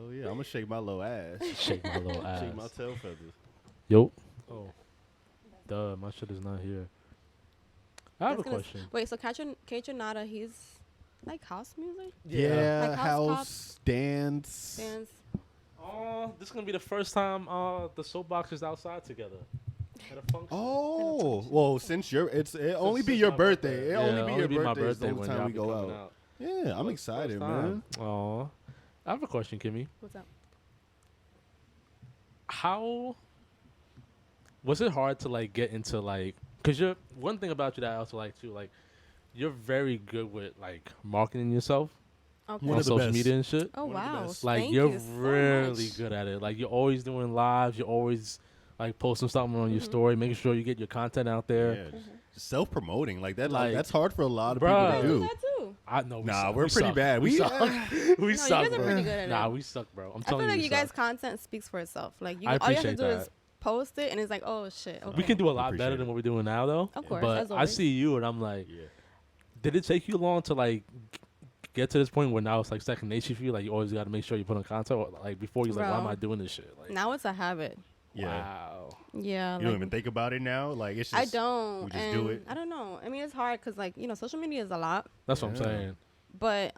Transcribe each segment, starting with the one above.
Oh yeah, I'm gonna shake my little ass. Shake my little ass. Shake my tail feathers. Yo. Oh. Duh, my shit is not here. I have a question. Wait, so Kate Nada, he's like house music? Yeah, Like house dance. Oh, this is gonna be the first time the Soapbox is outside together at a function. Oh, well, since it only be Since your my birthday. It only be your my birthday. Is the birthday only when time y'all we be go coming out. Yeah, I'm excited, man. Oh, I have a question, Kimmy. What's up? How was it hard to like get into like? Cause you're one thing about you that I also like too. Like, you're very good with like marketing yourself Okay. One on of the social best. media and shit. Oh, one of the wow. best. Like Thank you're you so really much. good at it. Like you're always doing lives. You're always like posting something on your story, making sure you get your content out there. Yeah, self promoting like that. Like, That's hard for a lot of bruh. people to do. that too. I know. Nah, suck. we're pretty suck. bad. We suck. We You suck, guys are bro. pretty good at Nah, it. we suck, bro. I'm I telling feel like you, you we guys' suck. content speaks for itself. Like, I all you have to appreciate do is that. post it, and it's like, oh, shit. Okay. We can do a lot Appreciate better it. than what we're doing now, though. Of course, But as I always. see you, and I'm like, Yeah. did it take you long to like get to this point where now it's like second nature for you? Like you always got to make sure you put on content. Or, like before you're like, why am Bro. I doing this shit? Like, Now it's a habit. Yeah. wow. Yeah. You don't even think about it now. Like it's just. I don't. We just do it. I don't know. I mean, it's hard because, like, social media is a lot. That's what I'm Yeah. saying. But,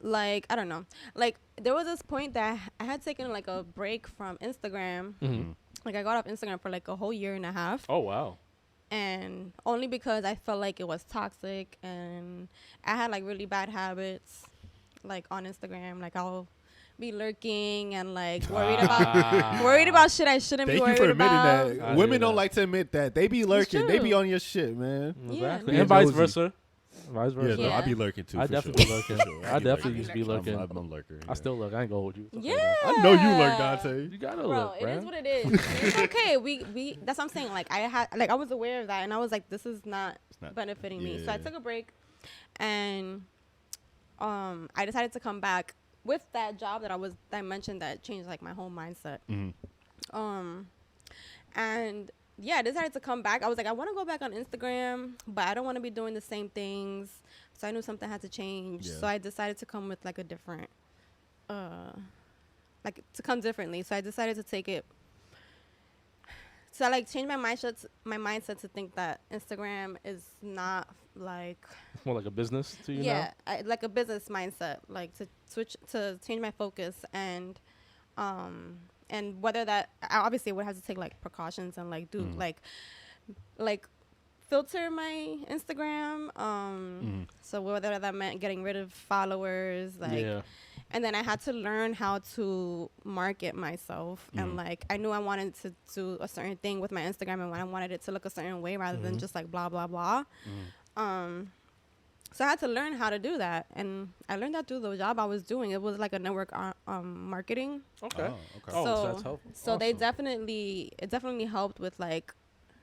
like, I don't know. Like, there was this point that I had taken, like, a break from Instagram. Mhm. Like, I got off Instagram for, like, a whole year and a half. Oh wow. And only because I felt like it was toxic and I had, like, really bad habits, like, on Instagram. Like, I'll be lurking and, like, worried about shit I shouldn't Thank be you worried for admitting about. that. I hear Women don't that. like to admit that. They be lurking. They be true. on your shit, man. Exactly. Yeah. And vice Nosy. versa. Vice Yeah, versa. no, I Yeah. be lurking too. I for definitely sure. be lurking. For sure. I be definitely lurking. used to be lurking. lurking. I'm a lurker. I still look. I ain't gonna hold you. It's okay, Yeah. bro. I know you lurk, Donte. You gotta Bro, look, it bro. is what it is. It's okay. We that's what I'm saying. Like, I was aware of that, and I was like, this is not not- benefiting me. So I yeah. took a break, and I decided to come back with that job that I mentioned that changed like my whole mindset. Mhm. And yeah, I decided to come back. I was like, I want to go back on Instagram, but I don't want to be doing the same things. So I knew something had to change. Yeah. So I decided to come with like a different, like to come differently. So I decided to take it. So I like change my mindset to think that Instagram is not like It's more like a business to you yeah, like a business mindset, like to switch to change my focus and whether that I obviously would have to take like precautions and like do like filter my Instagram. So whether that meant getting rid of followers, now. like Yeah. and then I had to learn how to market myself. And like I knew I wanted to do a certain thing with my Instagram and I wanted it to look a certain way rather than just like blah blah blah. So I had to learn how to do that, and I learned that through the job I was doing. It was like a network marketing. Okay. Oh, okay. Oh, so that's So- helpful. So they Awesome. it definitely helped with like,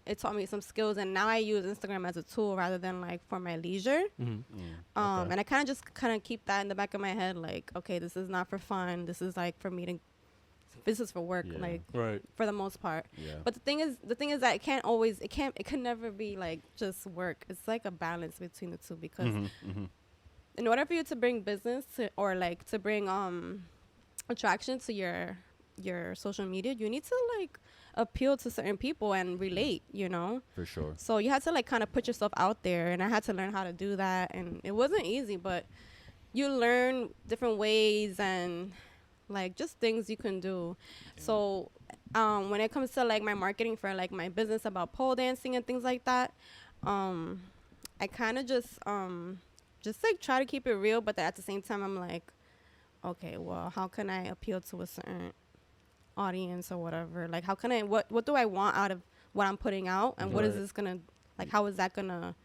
it taught me some skills, and now I use Instagram as a tool rather than like for my leisure. Mhm. Okay. And I kind of keep that in the back of my head, like, okay, this is not for fun. This is like for me to, this is for work, Yeah. like Right. for the most part. Yeah. But the thing is that it can never be like just work. It's like a balance between the two because in order for you to bring business to, or like to bring attraction to your social media, you need to like appeal to certain people and relate, For sure. So you had to like kind of put yourself out there, and I had to learn how to do that, and it wasn't easy, but you learn different ways and like just things you can do. So when it comes to like my marketing for like my business about pole dancing and things like that, I kind of just like try to keep it real, but at the same time I'm like, okay, well, how can I appeal to a certain audience or whatever? Like, how can I, what do I want out of what I'm putting out, and what is Right. this gonna, like, how is that gonna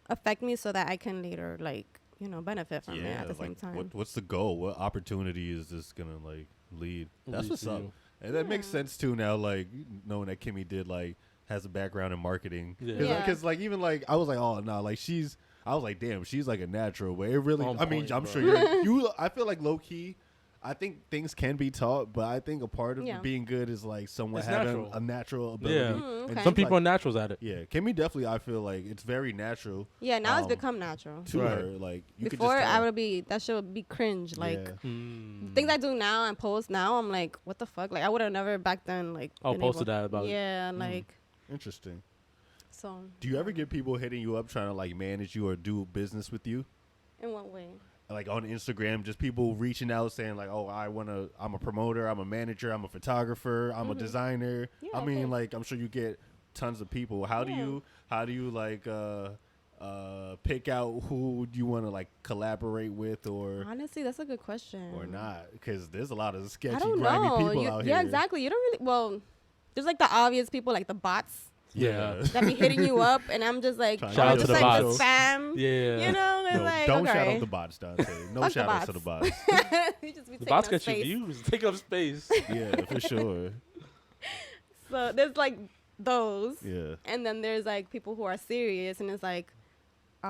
affect me so that I can later like benefit from it at the same time. What's the goal? What opportunity is this gonna like lead? That's Lead what's to up, you. and that makes Yeah. sense too. Now, like knowing that Kimmy did like has a background in marketing, Yeah. because Yeah. like even like I was like, oh no, like I was like, damn, she's like a natural. But it really, On I mean, point, I'm bro. sure you. I feel like low key. I think things can be taught, but I think a part of Yeah. being good is like someone It's having natural. a natural ability. Yeah. Okay. And Some she's people like, are naturals at it. yeah, Kimmy definitely. I feel like it's very natural Yeah, now it's Um, become natural. to Right. her. Like you Before, could just I tell. would be, that shit would be cringe. Like, Yeah. things I do now and post now, I'm like, what the fuck? Like, I would have never back then, like, Oh, been posted able- that about it. Yeah, like, Interesting. so. Do you ever get people hitting you up trying to like manage you or do business with you? In what way? Like on Instagram, just people reaching out saying like, "Oh, I'm a promoter, I'm a manager, I'm a photographer, I'm a designer." Yeah, I of mean, course. like I'm sure you get tons of people. How do you like pick out who you want to like collaborate with Honestly, that's a good question. or not? Because there's a lot of I sketchy, don't grimy know. people out here. Yeah, exactly. You don't really, well, there's like the obvious people, like the bots Yeah. that be hitting you up, and I'm just like, Trying to Shout out just to the like bots. the spam. Yeah. You know, it's No, like, don't okay. shout out the bots, Dante. No Fuck the shout outs to the bots. bots. You just be The taking bots up get space. you views, take up space. Yeah, for sure. So there's like those, Yeah. and then there's like people who are serious, and it's like, I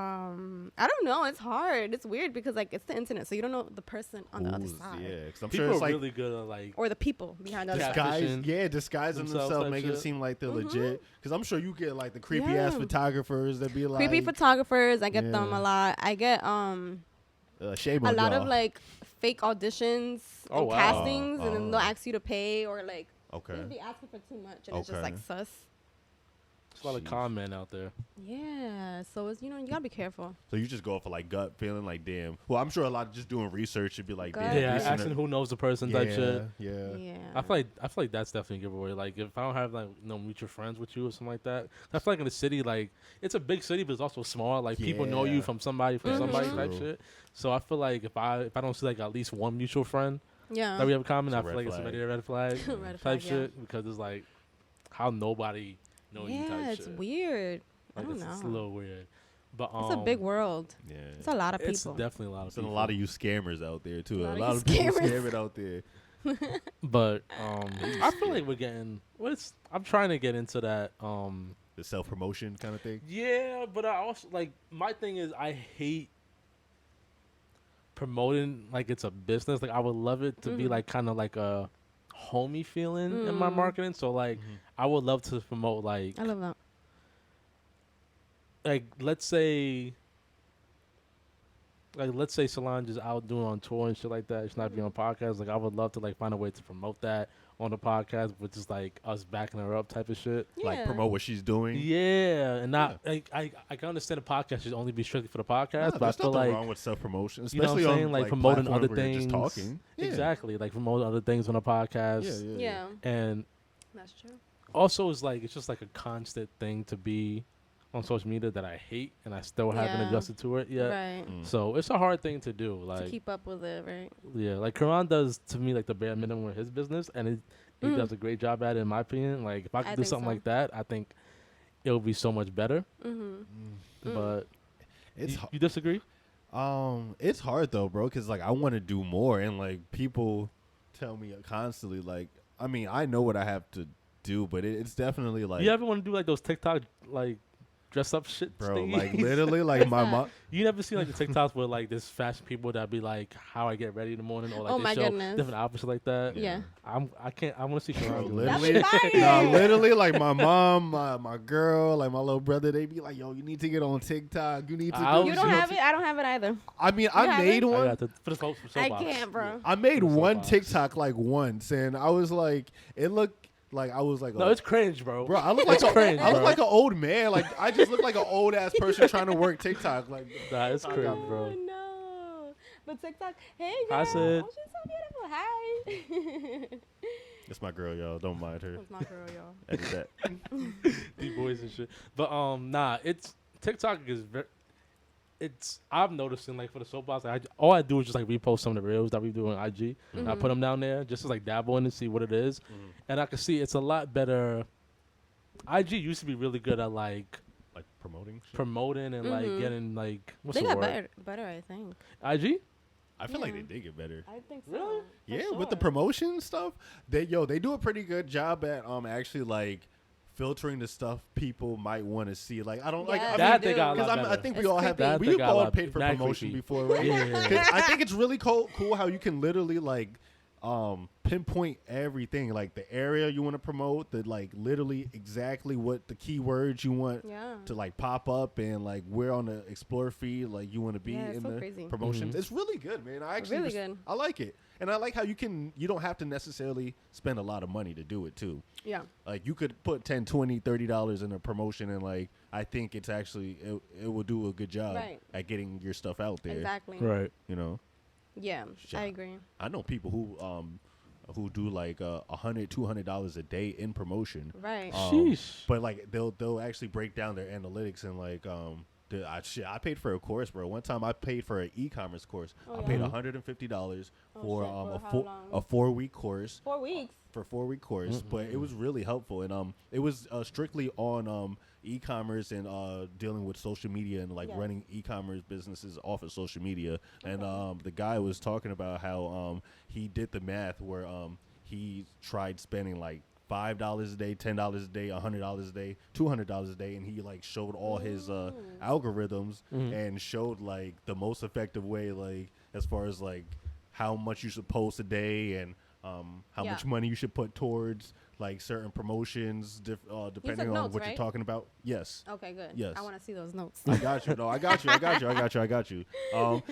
don't know. It's hard. It's weird because like it's the internet, so you don't know the person on the other Ooh, side, Yeah, because I'm People sure it's are like really good at like. or the people behind the other Yeah. side. Catfishing disguising themselves themselves, type making it shit. seem like they're legit. Because I'm sure you get like the creepy ass Yeah. photographers that be like Creepy photographers, I get them Yeah. a lot. I get shame a on lot y'all. of like fake auditions Oh, and wow. castings, and then they'll Oh. ask you to pay, or like Okay. they'll be asking for too much, and it's just Okay. like sus. There's a lot of Jeez. con men out there. Yeah, so it's, you know, you gotta be careful. So you just go for like gut feeling, like damn. Well, I'm sure a lot of just doing research should be like Gut. damn. Yeah, this asking and who knows the person that. type shit. Yeah. Yeah. I feel like that's definitely a giveaway. Like if I don't have like no mutual friends with you or something like that, I feel like in the city, like it's a big city, but it's also small. Like people know you Yeah. from somebody type True. shit. So I feel like if I don't see like at least one mutual friend Yeah. that we have in common, It's a I feel red like it's flag. already a red flag Red type flag, yeah. shit because it's like how nobody know you type Yeah, it's shit. weird. I Like don't it's a know. little weird. But It's a big world. Yeah. It's a lot of It's people. definitely a lot of There's a people. lot of you scammers out there too. A A lot lot of of people scammers. scamming out there. But I feel like we're getting. I'm trying to get into that. The self promotion kind of thing. Yeah, but I also like my thing is I hate promoting like it's a business. Like I would love it to be like kind of like a homey feeling in my marketing. So like I would love to promote like I love that. let's say Solange is out doing on tour and shit like that. She's not being on podcasts. Like I would love to like find a way to promote that on the podcast, which is like us backing her up type of shit. Like Yeah. promote what she's doing. Yeah, and not like I can understand the podcast should only be strictly for the podcast, but I There's feel nothing like wrong with self promotion, you know what especially I'm saying, on like promoting platforms other where you're things. just talking. Yeah. Exactly, like promoting other things on a podcast. Yeah. And That's true. also, it's just like a constant thing to be on social media that I hate, and I still haven't Yeah. adjusted to it yet. Right. So it's a hard thing to do. To Like, keep up with it, right? yeah, like Karan does to me like the bare minimum with his business, and he does a great job at it, in my opinion. Like, if I could I do think something so. like that, I think it would be so much better. Mm-hmm. But It's you disagree? it's hard though, bro, because like I want to do more, and like people tell me constantly, like I mean I know what I have to do, but it's definitely like You ever want to do like those TikTok like dress up shit, bro, thingies? like literally, like my mom. You never see like the TikToks where like this fashion people that be like how I get ready in the morning, or like Oh they my show goodness. different outfits like that. Yeah. I want to see Bro, Karan do that. literally, That'd be nah, fire. literally, like my mom, my girl, like my little brother, they be like, "Yo, you need to get on TikTok. You need to." I'll- do You don't this." have it. I don't have it either. I mean, You I have made it? I one. got to for the folks for I Soapbox. can't, bro. I made For one Soapbox. TikTok like once, and I was like, it looked like I was like, No, it's cringe, bro. bro, I look like it's cringe, I look bro. like an old man. Like I just look like an old ass person trying to work TikTok. Like, Nah, it's cringe, Oh bro. no! But TikTok, hey girl, I said- oh, she's so beautiful. Hi. that's my girl, y'all. Don't mind her. That's my girl, y'all. Edit that. D boys and shit. But nah, it's TikTok is very. It's I'm noticing like for the Soapbox, all I do is just like repost some of the reels that we do on IG. And I put them down there just to like dabble in and see what it is. And I can see it's a lot better. IG used to be really good at like Like promoting. Shit. promoting and like getting like what's They the got word? better, I think. IG? I feel like Yeah. they did get better. I think so. Really? For Yeah, with the sure. promotion stuff, they do a pretty good job at actually like filtering the stuff people might want to see. Like I don't like Yes, I That mean, they got a because lot I better. think we It's all have creepy. we've got a all lot- paid for mad promotion creepy. before, right? Yeah. Because I think it's really cool how you can literally like pinpoint everything, like the area you want to promote, the like literally exactly what the keywords you want to like pop up, and like where on the explore feed like you want to be in so the crazy. promotions. It's really good, man. I actually Really good. I like it, and I like how you don't have to necessarily spend a lot of money to do it too. Yeah. Like you could put $10, $20, $30 in a promotion, and like I think it's actually it will do a good job at getting your stuff out there. Exactly. Right. You know. Yeah, I agree. I know people who do like $100, $200 a day in promotion. Right. Sheesh. But like they'll actually break down their analytics, and like I paid for a course, bro. One time I paid for an e-commerce course. I paid $150 for a 4-week course. 4 weeks. For 4-week course, but it was really helpful, and it was strictly on e-commerce and dealing with social media and like running e-commerce businesses off of social media. And the guy was talking about how he did the math where he tried spending like $5 a day, $10 a day, $100 a day, $200 a day, and he like showed all his algorithms and showed like the most effective way, like as far as like how much you should post a day and how much money you should put towards like certain promotions, depending on notes, what right? you're talking about. Yes. Okay, good. Yes. I want to see those notes. I got you. No, I got you.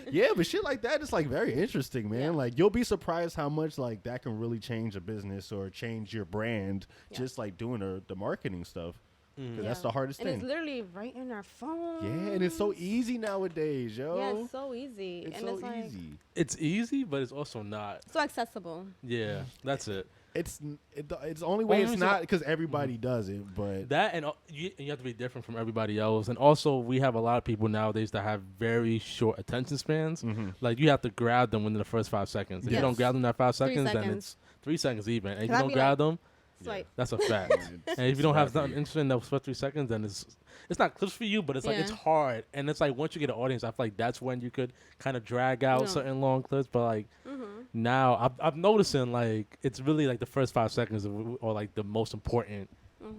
Yeah, but shit like that is like very interesting, man. Yeah. Like you'll be surprised how much like that can really change a business or change your brand just like doing the marketing stuff. Because that's the hardest thing. And it's literally right in our phone. Yeah, and it's so easy nowadays, yo. Yeah, it's so easy. It's and so it's like, easy. It's easy, but it's also not. so accessible. Yeah, that's it. It's the only way it's not because everybody Mm-hmm. does it, but That and you have to be different from everybody else. And also, we have a lot of people nowadays that have very short attention spans. Like, you have to grab them within the first 5 seconds. If you don't grab them in that 5 seconds, then it's 3 seconds even. And if you don't grab them, Swipe. that's a fact. And if you don't have something interesting in those first 3 seconds, then it's not clips for you, but it's like it's hard. And it's like once you get an audience, I feel like that's when you could kind of drag out certain long clips. But like now, I'm noticing like it's really like the first 5 seconds or like the most important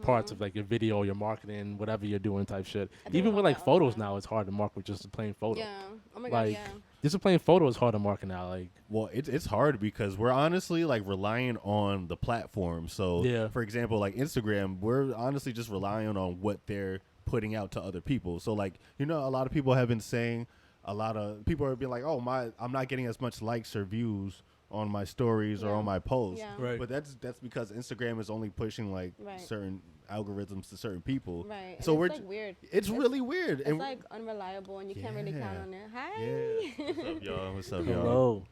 parts of like your video, your marketing, whatever you're doing type shit. Even with like photos now, it's hard to market with just a plain photo. Yeah. Oh my God, Like, yeah. just a plain photo is hard to market now. Like, well, it's hard because we're honestly like relying on the platform. So, for example, like Instagram, we're honestly just relying on what they're putting out to other people. So, like, you know, a lot of people have been saying, a lot of people are being like, oh, I'm not getting as much likes or views on my stories or on my posts. Yeah. Right. But that's because Instagram is only pushing like certain algorithms to certain people. Right. So and it's like weird. It's really weird. It's like unreliable and you can't really count on it. Hi. Yeah. What's up, y'all? What's up, y'all? hello.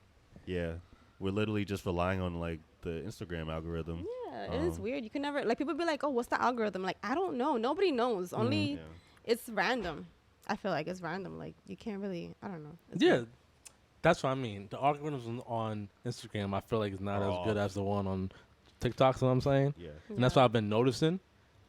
Yeah. We're literally just relying on like the Instagram algorithm. Yeah, it is weird. You can never, like, people be like, oh, what's the algorithm? Like, I don't know. Nobody knows. Only it's random. I feel like it's random. Like, you can't really, I don't know. It's weird. That's what I mean. The algorithms on Instagram, I feel like is not as good as the one on TikTok. So I'm saying, and that's what I've been noticing.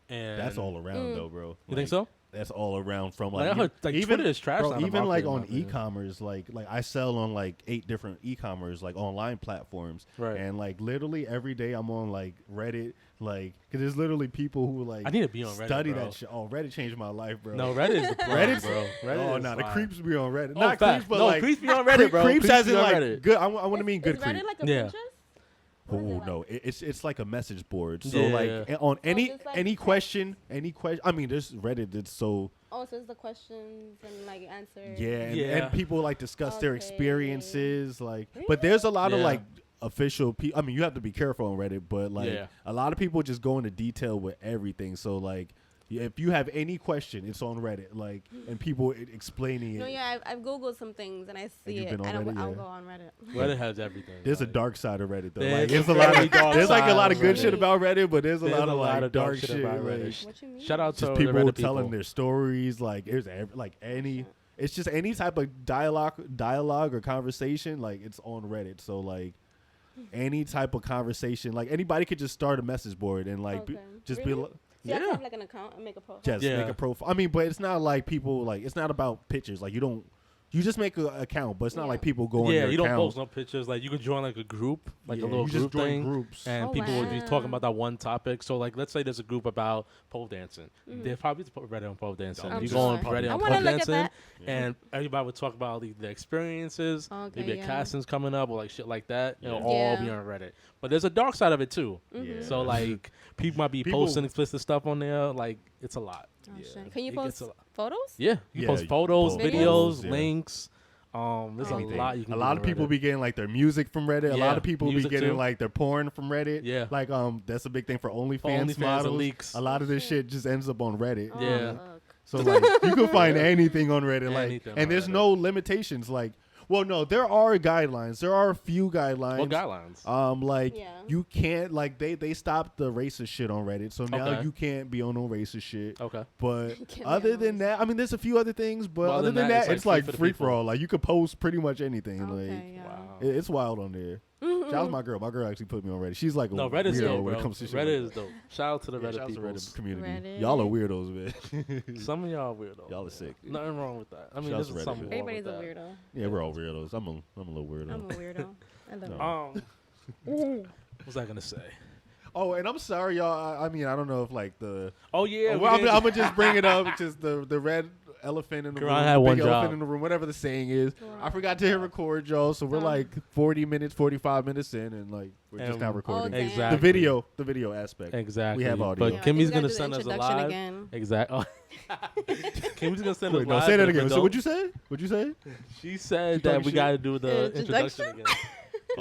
And that's all around though, bro. You think so? That's all around from Like, I heard, like, even Twitter is trash. bro, now, even like on marketing, e-commerce, like I sell on like 8 different e-commerce like online platforms, right? And like literally every day I'm on like Reddit, like because there's literally people who like I need to be on Reddit, study bro. that shit. Oh, Reddit changed my life, bro. No, Reddit is the Reddit, bro. Reddit oh is no, the fire. creeps be on Reddit. Oh, Not fact. creeps, but no, like creeps be on Reddit, bro. Creeps as in be on like Reddit. good. I want to mean good is creep. Reddit like a Yeah. Pinterest? Oh Like? no, it's like a message board. So Yeah. like on any just like any text? question. I mean, there's Reddit. It's so Oh, so it's the questions and like answers. and people like discuss their Okay. experiences. Like, but there's a lot of Yeah. like official people. I mean, you have to be careful on Reddit, but like a lot of people just go into detail with everything. So like, if you have any question, it's on Reddit. Like, and people explaining it. No, yeah, I've Googled some things and I see you've it. been on And Reddit, I'll yeah. go on Reddit. Reddit has everything. There's a like, dark side of Reddit though. There's Like, a very dark there's like a side lot of of good Reddit. shit about Reddit, but there's a lot of like dark shit shit. about like, Reddit. What you mean? Shout out to just the people Reddit telling people. their stories. Like there's like any. It's just any type of dialogue or conversation. Like it's on Reddit. So like any type of conversation, like anybody could just start a message board and like just be Really? like. So you have to have like an account and make a profile. Just make a profile. I mean, but it's not like people like it's not about pictures. Like you don't You just make an account, but it's not like people go on Yeah, your you don't account. post no pictures. Like you could join like a group, like a Yeah, little you just group join thing, groups. and Oh, people would be talking wow. about that one topic. So like, let's say there's a group about pole dancing. They're probably Reddit on pole dancing. I'm You sure. go on I Reddit on wanna pole look at dancing, that. and everybody would talk about the experiences, Okay, maybe a yeah. castings coming up or like shit like that. It'll Yeah. all be Yeah. on Reddit. But there's a dark side of it too. Mhm. Yeah. So like, people might be People- posting explicit stuff on there. Like it's a lot. Oh, Yeah. shit. Can you It gets post a lot. photos? Yeah, you Yeah, post you photos, post videos, videos, yeah. links. There's a Everything. lot you can A do lot on of people Reddit. be getting like their music from Reddit. A Yeah, lot of people be music getting too. like their porn from Reddit. Yeah. Like that's a big thing for OnlyFans, OnlyFans, the models. leaks. A lot of this Shit. shit just ends up on Reddit. Oh, Yeah. fuck. So like you can find anything on Reddit, like, Anything on and there's Reddit. no limitations. Like, well, no, there are guidelines. There are a few guidelines. What guidelines? Like Yeah. you can't like they stopped the racist shit on Reddit, so now Okay. you can't be on no racist shit. Okay. But Can't be other on than racist. that, I mean, there's a few other things, but Well, other than that, it's free like for the free for people. all. Like you could post pretty much anything. Okay, Like yeah. Wow. it's wild on there. Shout out to my girl. My girl actually put me on Reddit. She's like a No, Reddit's weirdo dope, when bro. it comes to shit. Reddit like is dope. Shout out to the that. Yeah, Reddit shout out to people. Reddit community. Reddit. Y'all are weirdos, man. Some of y'all weirdos. Y'all are sick. Nothing wrong with that. I mean, Shout out this to is Reddit, something man. wrong with Everybody's a that. weirdo. Yeah, we're all weirdos. I'm a little weirdo. I'm a weirdo. I love No. it. What was I gonna say? Oh, and I'm sorry, y'all. I mean, I don't know if like the. Oh yeah, Well, I'm gonna just bring it up. Just the red elephant in the Karan room. had the one big elephant job. in the room. Whatever the saying is. I forgot to hit record, y'all. So we're Oh. like 40 minutes, 45 minutes in, and like we're just And- now recording. Oh, damn. Exactly. The video aspect. Exactly. We have audio. But Yeah, I think Kimmy's we gotta gonna do the send us a introduction live. again. Exactly. Kimmy's gonna send us Wait, no, live. say that to the again. So adult. what'd you say? What'd you say? She said You that talking we shit? gotta do the Introduction? introduction again.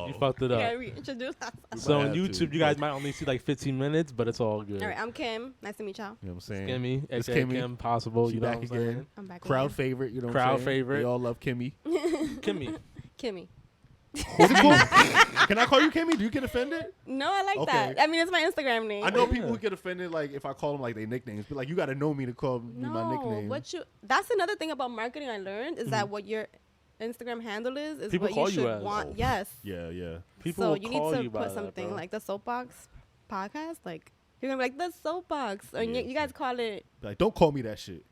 You fucked it Yeah, up. reintroduce us. So on might have to, YouTube, you guys might only see like 15 minutes, but it's all good. All right, I'm Kim. Nice to meet y'all. You know what I'm saying? Kimmy, It's aka Kimmy. Kim Possible. She You know back what I'm again. saying? I'm back. Crowd again. favorite. You know what Crowd I'm saying? favorite. They all love Kimmy. Kimmy. Kimmy. Is it cool? Can I call you Kimmy? Do you get offended? No, I like Okay. that. I mean, it's my Instagram name. I know Yeah. people who get offended, like if I call them like they nicknames, but like you got to know me to call me my nickname. That's another thing about marketing I learned is that what your Instagram handle is People what call you you should as. want. Oh. Yes. Yeah, yeah. People So will you call need to you by put that, something bro. like the Soapbox podcast. Like you're gonna be like the Soapbox, or Yeah. you guys call it. Like don't call me that shit.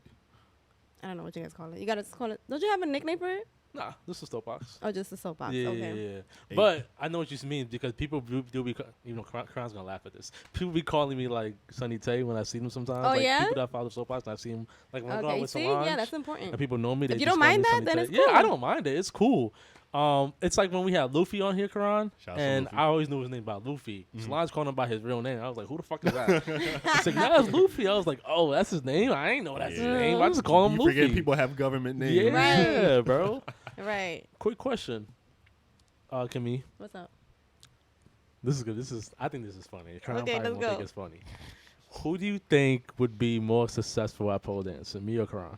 I don't know what you guys call it. You gotta call it. Don't you have a nickname for it? Nah, this is Soapbox. Oh, just the Soapbox. Yeah, Okay. yeah, yeah. Hey. But I know what you mean because people do be, Kron's gonna laugh at this. People be calling me like Sunny Tay when I see them sometimes. Oh, like, yeah? People that follow Soapbox, and I see them like when I go out Okay. with See, Solange, yeah, that's important. and people know me. They If you just don't call me mind that, Sunny then Tay. it's Yeah, I cool. don't mind it. It's cool. It's like when we had Luffy on here, Karan, Shout out to and Luffy. I always knew his name by Luffy. Solange called him by his real name. I was like, "Who the fuck is that?" He's like, "No, it's Luffy." I was like, "Oh, that's his name. I ain't know that's his Yeah. name. I just call him You Luffy." forget people have government names. Yeah, Right. bro. Right. Quick question, Kimmy. What's up? This is good. I think this is funny. Karan Okay, probably let's won't think go. it's funny. Who do you think would be more successful at pole dancing, me or Karan?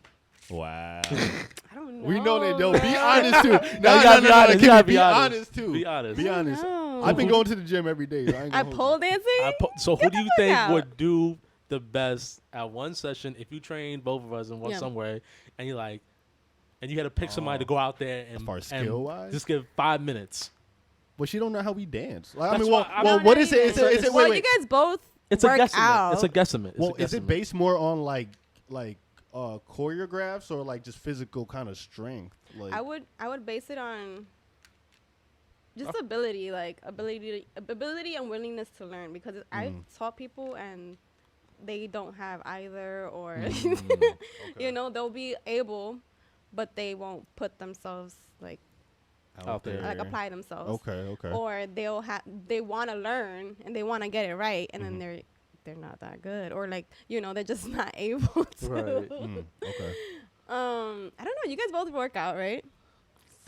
Wow. I don't know. We know that though. Be bro. honest too. No, you gotta be honest. You Kimmy, gotta be be honest. honest too. Be honest. Be I don't honest. know. I've been going to the gym every day. So I ain't At gonna pole hold you. dancing? So who Get do the you fuck think out. would do the best at one session if you trained both of us in one Yeah. somewhere and you like, and you had to pick somebody to go out there and, far as and skill-wise? just give 5 minutes. But she don't know how we dance. Like, I That's mean, why I'm well, not what is it? Is even. it? Well, Wait, you wait. guys both It's a work guesstimate. out. It's a guesstimate. Well, It's a is it guesstimate. based more on like choreographs or like just physical kind of strength? Like I would base it on just ability, like ability and willingness to learn. Because I've taught people and they don't have either, or you know, they'll be able, but they won't put themselves like out there. like apply themselves. Okay. Or they want to learn and they want to get it right, and then they're not that good, or like, you know, they're just not able to. Right. Okay. I don't know. You guys both work out, right?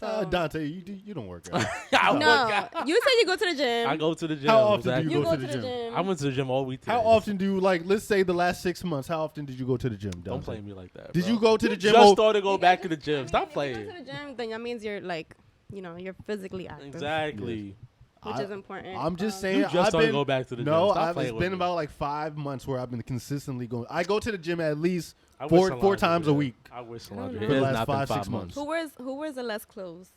So Donte, you don't work out. I work no, out. you said you go to the gym. I go to the gym. How often do exactly. you You go go to to the the gym? gym. I went to the gym all week. How today. often do you, like, let's say the last 6 months, how often did you go to the gym, Donte? Don't play me like that. Did bro. you go to the gym? Just Oh, started to go You back guys to the gym. I mean, Stop if playing. you go to the gym, then that means you're like, you know, you're physically active, Exactly. which is important. I'm just saying. You just I've started been, to go back to the no, gym. Stop it's playing with been me. about like 5 months where I've been consistently going. I go to the gym at least I wish four Solange times was a here. week. I wish I Solange don't was know. here. For the It has last not been 5, 6 5 months. Who wears the less clothes,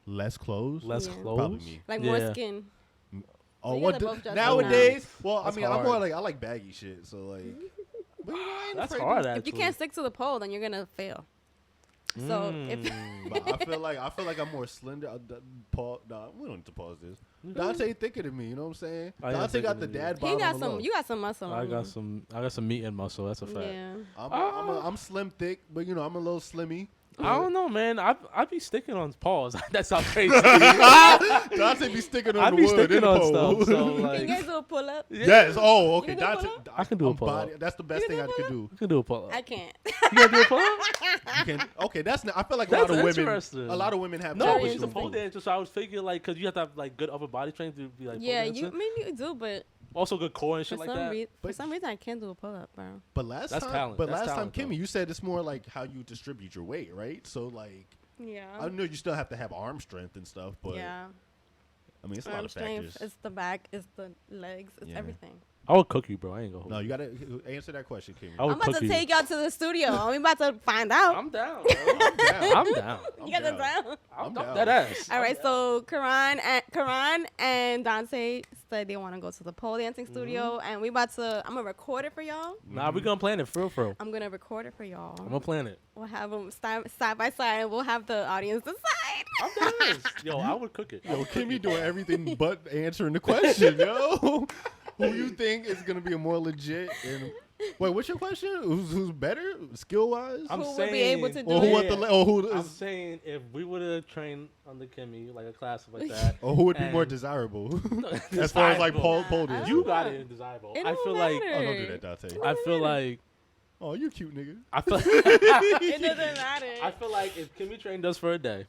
Less clothes. Less Yeah. clothes. Probably me. like more Yeah. skin? Oh, you what gotta both dress nowadays? Well, That's I mean, I'm hard. more like I like baggy shit. So like, but, you know, I ain't That's afraid hard, to- actually. If you can't stick to the pole, then you're gonna fail. So if But I feel like I'm more slender. Paul, nah, we don't need to pause this. Dante thicker than me. You know what I'm saying? I am Dante thicker got the than you. dad he bod got on the some, low. you got some muscle. I on got you. some meat and muscle. That's a fact. Yeah. I'm slim thick, but you know I'm a little slimmy. I don't know, man. I be sticking on paws. That sounds crazy. Dante be sticking on I the be wood sticking in the on pole. stuff. So Can you like, guys do a pull up? Yes. Oh, okay. You can do a Dante, pull-up? I can do a I'm pull-up. That's the best You thing can I do a could you do. can do a pull up. I can't. You gonna do a pull up? You can. Okay, that's. I feel like a That's lot of women. interesting. A lot of women have. No, trouble but Very she's a doing pole pull-ups. dancer, so I was thinking like, cause you have to have like good upper body strength to be like. Yeah, pole you dancing. maybe you do, but Also good core and for shit like some that. reason, But- I can't do a pull up, bro. But last That's time, talent. but That's last talent, time, Kimmy, though. you said it's more like how you distribute your weight, right? So like, Yeah. I know you still have to have arm strength and stuff, but Yeah. I mean, it's a lot Arm of strength. factors. It's the back. It's the legs. It's Yeah. everything. I would cook you, bro. I ain't gonna hold No, you. you gotta answer that question, Kimmy. I would I'm about cook to you. take y'all to the studio. I'm about to find out. I'm down, bro. I'm down. I'm down. You guys are down. down. I'm down. that ass. All right, so Karan and Dante said they want to go to the pole dancing studio, and I'm gonna record it for y'all. Nah, we gonna plan it for real. I'm gonna record it for y'all. I'm gonna plan it. We'll have them side by side, and we'll have the audience decide. I'm down. Yo, I would cook it. I Yo, would cook Kimmy it. doing everything but answering the question, yo. Who you think is gonna be a more legit? And wait, what's your question? Who's better skill wise? I'm Who would be able to saying- do Or who it? want the? Or who I'm is? saying if we would have trained under Kimmy, like a class like that, Or who would be more and- desirable? As far as like Desirable. pole I dancing. don't You know. got it in desirable. It I don't feel like matter. Oh, don't do that, Dante. I feel like Oh, you cute nigga. I feel It doesn't matter. I feel like if Kimmy trained us for a day,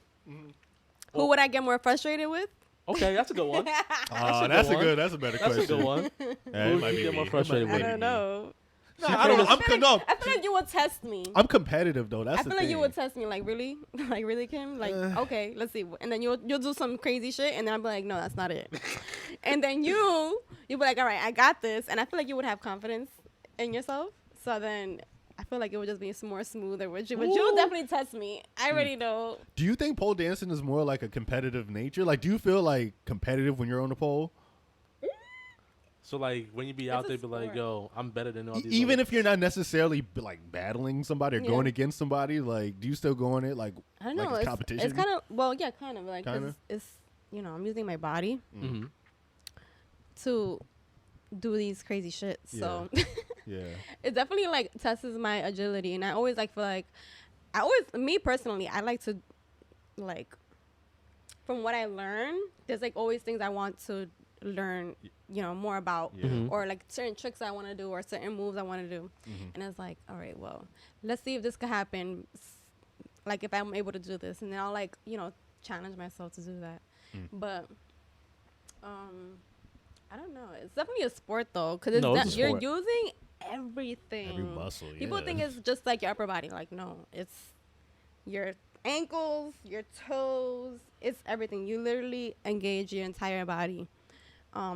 Who would I get more frustrated with? okay, that's a good one. Oh, a that's good a one. good. That's a better That's question. a good one. Yeah, Who it would might you be get me. more It frustrated might I be with? don't me. know. See, I don't know. I feel like you would test me. I'm competitive though. That's I the feel like thing. you would test me, like really, like really, Kim. Like okay, let's see, and then you'll do some crazy shit, and then I'll be like, no, that's not it. And then you'll be like, all right, I got this, and I feel like you would have confidence in yourself. So then I feel like it would just be more smoother with you, but you'll definitely test me. I already know. Do you think pole dancing is more like a competitive nature? Like, do you feel like competitive when you're on the pole? So like when you be out a there, be like, sport. yo, I'm better than all these. Even other- if you're not necessarily like battling somebody or Yeah. going against somebody, like, do you still go on it like I don't like know. a It's competition? kind of yeah, kind of like Kinda? it's I'm using my body Mhm. to do these crazy shit. So Yeah. it definitely like tests my agility, and I always like feel like me personally, I like to like from what I learn, there's like always things I want to learn, more about, Yeah. Mhm. or like certain tricks I want to do or certain moves I want to do, Mhm. and it's like, all right, well, let's see if this could happen, like if I'm able to do this, and then I'll like challenge myself to do that, but I don't know. It's definitely a sport though, because No, it's a you're sport. using everything. Every muscle. People yeah. think it's just like your upper body. Like, no, it's your ankles, your toes. It's everything. You literally engage your entire body.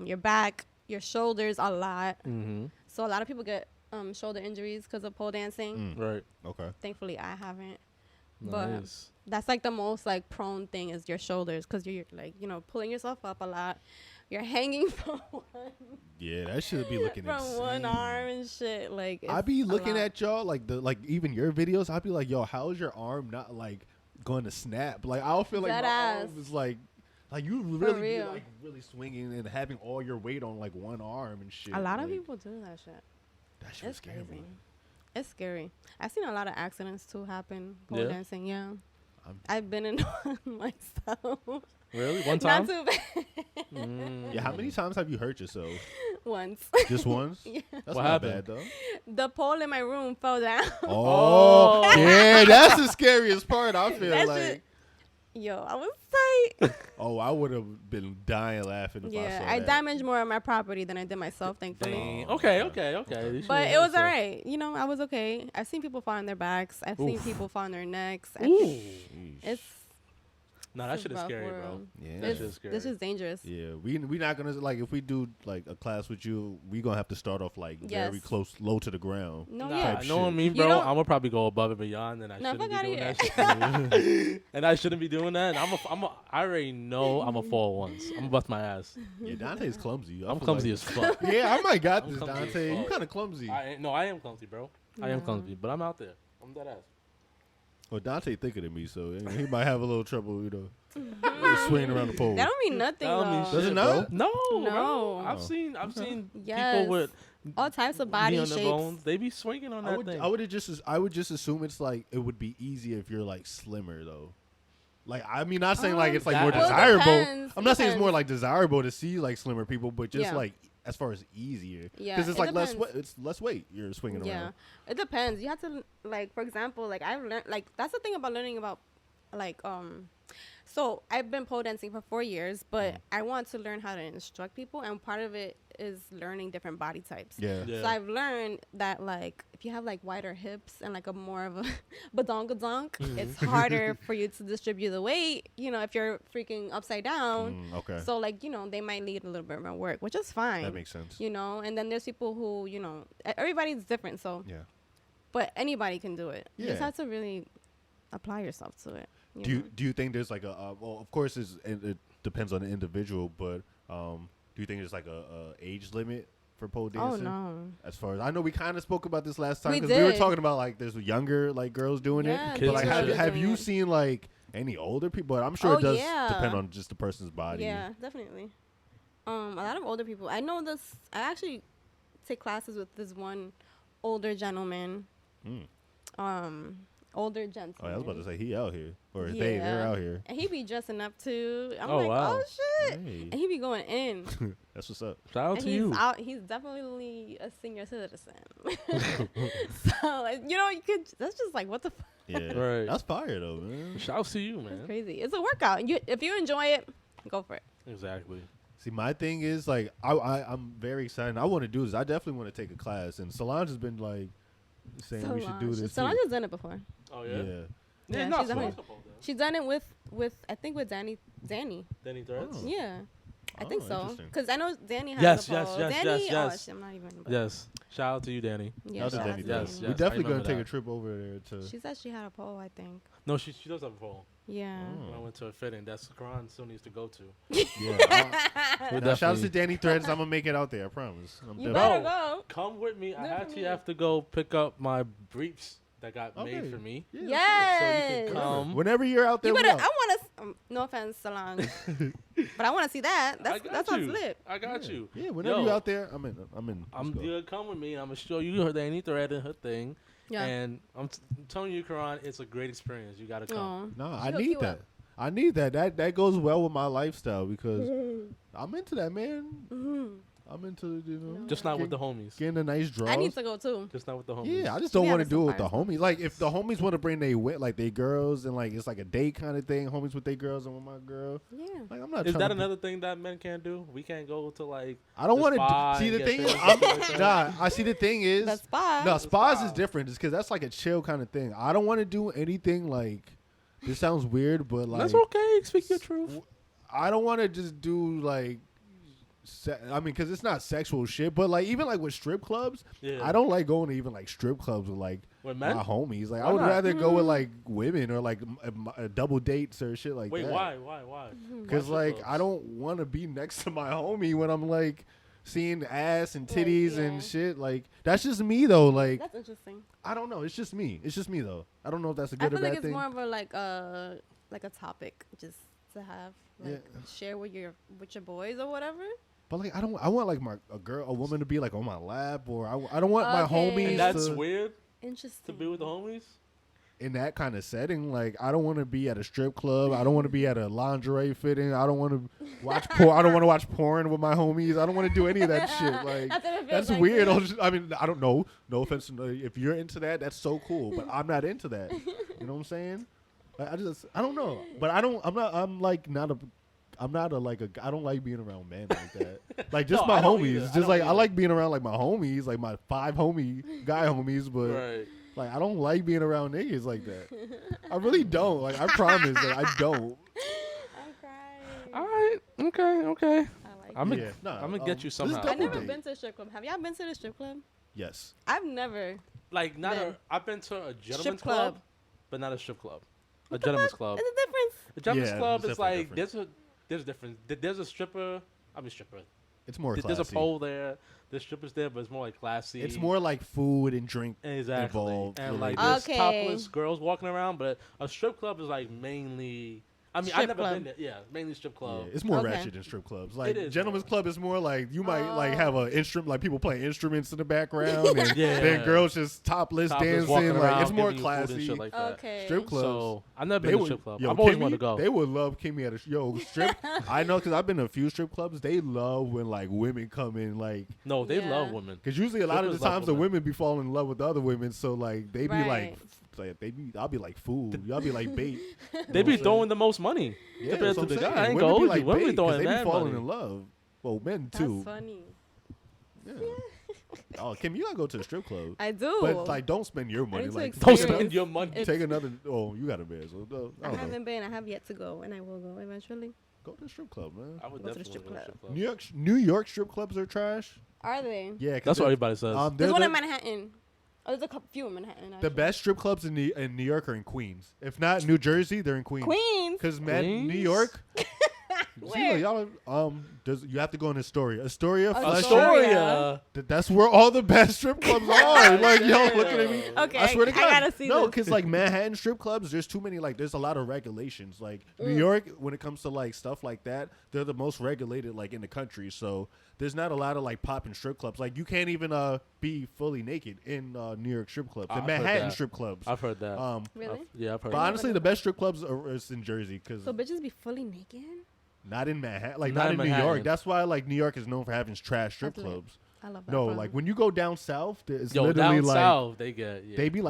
Your back, your shoulders a lot. Mhm. So a lot of people get shoulder injuries because of pole dancing. Mm. Right. Okay. Thankfully, I haven't. But Nice. that's like the most like prone thing is your shoulders, because you're like pulling yourself up a lot. You're hanging from Yeah, that should be looking from insane. one arm and shit. Like I it's be a looking lot. at y'all like even your videos. I'd be like, yo, how's your arm not like going to snap? Like I'll feel like Dead my ass. arm is like you really be real. like really swinging and having all your weight on like one arm and shit. A lot of Like, people do that shit. That shit It's scare me. crazy. It's scary. I've seen a lot of accidents too happen pole Yeah? dancing. Yeah, I'm- I've been in one myself. Really? One time? Not too bad. Mm. Yeah, how many times have you hurt yourself? Once. Just once? Yeah. That's What not happened? bad though. The pole in my room fell down. Oh, yeah, that's the scariest part. I feel That like. shit- Yo, I was tight. Oh, I would have been dying laughing if I Yeah, saw I that. damaged more of my property than I did myself, thankfully. Dang. Oh, Okay. okay. But it was all right. I was okay. I've seen people fall on their backs. I've seen Oof. people fall on their necks. Ooh. It's Nah, that it's a shit is rough scary, bro. world. Yeah. That It's, shit is scary. this is dangerous. Yeah, we not gonna like if we do like a class with you, we gonna have to start off like very Yes. close, low to the ground. No, Nah, yeah. Type know what I shit. mean, You bro? don't- I'm gonna probably go above and beyond, and I No, shouldn't fuck be doing outta that shit. And I shouldn't be doing that. And I already know I'm gonna fall once. I'm gonna bust my ass. Yeah, Dante's clumsy. I I'm feel clumsy like- as fuck. Yeah, I might got I'm this, clumsy as Dante. You fuck. kind of clumsy. I am clumsy, bro. I am Yeah. clumsy, but I'm out there. I'm that ass. Well, Donte thicker than me, so he might have a little trouble, swinging around the pole. That don't mean nothing. That don't mean though. Does it shit, not? bro. No, No. bro. I've Oh. seen Yes. people with all types of knee body on their shapes. bones. They be swinging on that thing. I would just assume it's like it would be easier if you're like slimmer though. Like I mean, not saying like it's like more Well, it desirable. depends. I'm not saying it's more Depends. like desirable to see like slimmer people, but just Yeah. like as far as easier, Yeah, because it's it like less. depends. It's less weight you're swinging Yeah, around. it depends. You have to like, for example, like I've learned like that's the thing about learning about like So I've been pole dancing for 4 years, but I want to learn how to instruct people, and part of it is learning different body types. Yeah. So I've learned that like if you have like wider hips and like a more of a badonkadonk, it's harder for you to distribute the weight. If you're freaking upside down. Okay. So like they might need a little bit more work, which is fine. That makes sense. And then there's people who everybody's different. So Yeah. but anybody can do it. You just Yeah. have to really apply yourself to it. Do you think there's like well, of course it depends on the individual, but do you think there's like a age limit for pole dancing? Oh no. As far as I know, we kind of spoke about this last time We because we were did. talking about like there's younger like girls doing Yeah, it. Kids But like, and shit. have doing you it. seen like any older people? I'm sure Oh, it does yeah. depend on just the person's body. Yeah, definitely. A lot of older people. I know this. I actually take classes with this one older gentleman. Mm. Older gentleman. Oh, I was about to say he out here or they're out here. And he be dressing up too. I'm Oh, like, wow. oh shit. Hey. And he be going in. That's what's up. Shout out And to he's you. out. He's definitely a senior citizen. So like, you could. That's just like what the. Yeah. Right. That's fire though, man. Shout out to you, That's man. crazy. It's a workout. If you enjoy it, go for it. Exactly. See, my thing is like I'm very excited. I want to do this. I definitely want to take a class, and Solange has been like saying we should do this. Solange too. has done it before. Oh Yeah. Yeah, no, she's definitely- basketball then. She's done it with I think with Danny. Danny Threads. Oh. Yeah. I Oh, think so. interesting. Because I know Danny has Yes, a yes, pole. yes, Danny, yes, yes. Oh, shit, I'm not even. But Yes. Shout out to you, Danny. Yeah, That was a shout out Danny to thing. Yes, We yes, I definitely gonna remember take a that. trip over there to. She said she had a pole, I think. No, she does have a pole. Yeah. Oh. When I went to a fitting, that's Quran still needs to go to. Yeah. We'll Now, shout out to definitely- Danny Threads. I'm gonna make it out there. I promise. I'm You definitely- better Bro. go. Come with me. I Good for actually me. have to go pick up my briefs that got Okay. made for me. Yeah, Yes. So you can come. Whenever you're out there, You we better. out. I want to. No offense, Solange, but I want to see that. I That got sounds you. lit. I got you. Yeah, whenever Yo, you're out there, I'm in. I'm Let's go. gonna come with me. I'm gonna show you her Danny Thread and her thing. Yeah. And I'm telling you, Quran, it's a great experience. You gotta come. Oh. No, She I hook need you that. up. I need that. That goes well with my lifestyle because I'm into that, man. Mm-hmm. I'm into Just not with the homies. getting a nice draw. I need to go too. Just not with the homies. Yeah, I just don't We want to having do it some with the fire homies. Like if the homies want to bring they girls and like it's like a date kind of thing, homies with their girls and with my girl. Yeah. Like I'm not. Is trying that to another thing that men can't do? We can't go to like. I don't the want spa to see and the get thing. Is, things I'm, like that? nah, I see the thing is The spa. no The spas spa. is different. Just because that's like a chill kind of thing. I don't want to do anything like. This sounds weird, but like That's okay. Speak your truth. I don't want to just do like. I mean, because it's not sexual shit, but like even like with strip clubs, Yeah. I don't like going to even like strip clubs with like With men? my homies. Like Why I would not? rather go with like women or like double dates or shit like Wait, that. why? Because Why like strip I clubs? don't want to be next to my homie when I'm like seeing ass and titties yeah. and shit. Like that's just me though. Like That's interesting. I don't know. It's just me. It's just me though. I don't know if that's a I good feel or like bad it's thing. more of a like a topic just to have share with your boys or whatever. But like I want like a woman to be like on my lap, or I don't want my Okay. homies And that's to, weird Interesting. to be with the homies. in that kind of setting. Like I don't want to be at a strip club. I don't want to be at a lingerie fitting. I don't want to watch porn. I don't want to watch porn with my homies. I don't want to do any of that shit. Like That's what it feels that's like weird. to you. I mean, I don't know. No offense. If you're into that, that's so cool. But I'm not into that. You know what I'm saying? Like, I don't know. But I don't. I'm not. I'm like not a. I'm not a like a. I don't like being around men like that. Like just No, my I don't homies. either. I Just don't like I either. like being around like my homies, like my 5 guy homies. But Right. like I don't like being around niggas like that. I really don't. Like I promise that I don't. I'm crying. All right. Okay. I like I'm it. gonna Nah, I'm gonna get you this is somehow. double I've never date. been to a strip club. Have y'all been to the strip club? Yes. I've never. Like not Been. I've been to a gentleman's Strip club, club. but not a strip club. What A the gentleman's fuck? club. There's a difference. A gentleman's Yeah, club it's is definitely like there's a difference. There's a stripper. I mean stripper. It's more There's a classy. pole there. There's strippers there, but it's more like classy. It's more like food and drink exactly. involved. And related. like there's Okay. topless girls walking around, but a strip club is like mainly. I mean, I've Strip never club. been there. Yeah, mainly strip club. Yeah, it's more Okay. ratchet than strip clubs. Like is, gentlemen's yeah. club is more like you might like have an instrument, like people playing instruments in the background, and Yeah. then girls just topless Topless walking dancing. Like around, it's more giving you food and classy. shit like that. Okay. Strip clubs. So I've never been They to a would, strip club. yo, I've always Kimmy, wanted to go. They would love Kimmy at a strip. I know because I've been to a few strip clubs. They love when like women come in, like No, they Yeah. love women. because usually a lot of the Strippers love times the women. women be falling in love with the other women. So like they be Right. I'll be like food. Y'all be like bait. They be throwing the most money Yeah, compared that's to what the I'm guy. saying. I ain't Women gonna be hold like you. Women bait be 'cause throwing they be mad falling money. in love. Well, men That's too. funny. Yeah. Oh, Kim, you gotta go to the strip club. I do. But like, don't spend your money. need to Like, experience Don't spend your money. It's- take another. Oh, you got a man. So I I don't know. haven't been. I have yet to go, and I will go eventually. Go to the strip club, man. I would Go to the definitely strip go to the club. strip club. New York strip clubs are trash. Are they? Yeah, 'cause That's what they're- everybody says. they're There's one the- in Manhattan. Oh, there's a couple, few in Manhattan. The Actually. best strip clubs in New York are in Queens. If not New Jersey, they're in Queens. Queens. Because man, New Queens? York. See, Where? like, y'all you have to go in Astoria. Astoria, Astoria. Flushing. Astoria. That's where all the best strip clubs are. Like y'all looking at me. Okay, I swear to I God. gotta see no, this. because like Manhattan strip clubs, there's too many. Like, there's a lot of regulations. Like New York, when it comes to like stuff like that, they're the most regulated like in the country. So there's not a lot of like popping strip clubs. Like you can't even be fully naked in New York strip clubs. I've The heard Manhattan that. strip clubs. I've heard that. Really? Yeah, I've heard But that. honestly, the best strip clubs are is in Jersey because So bitches be fully naked? not in Manhattan, like Not not in in New Manhattan. York. That's why like New York is known for having trash strip That's lit. clubs. I love that. No, for like them. when you go down south, it's Yo, literally down like south, they get yeah. they be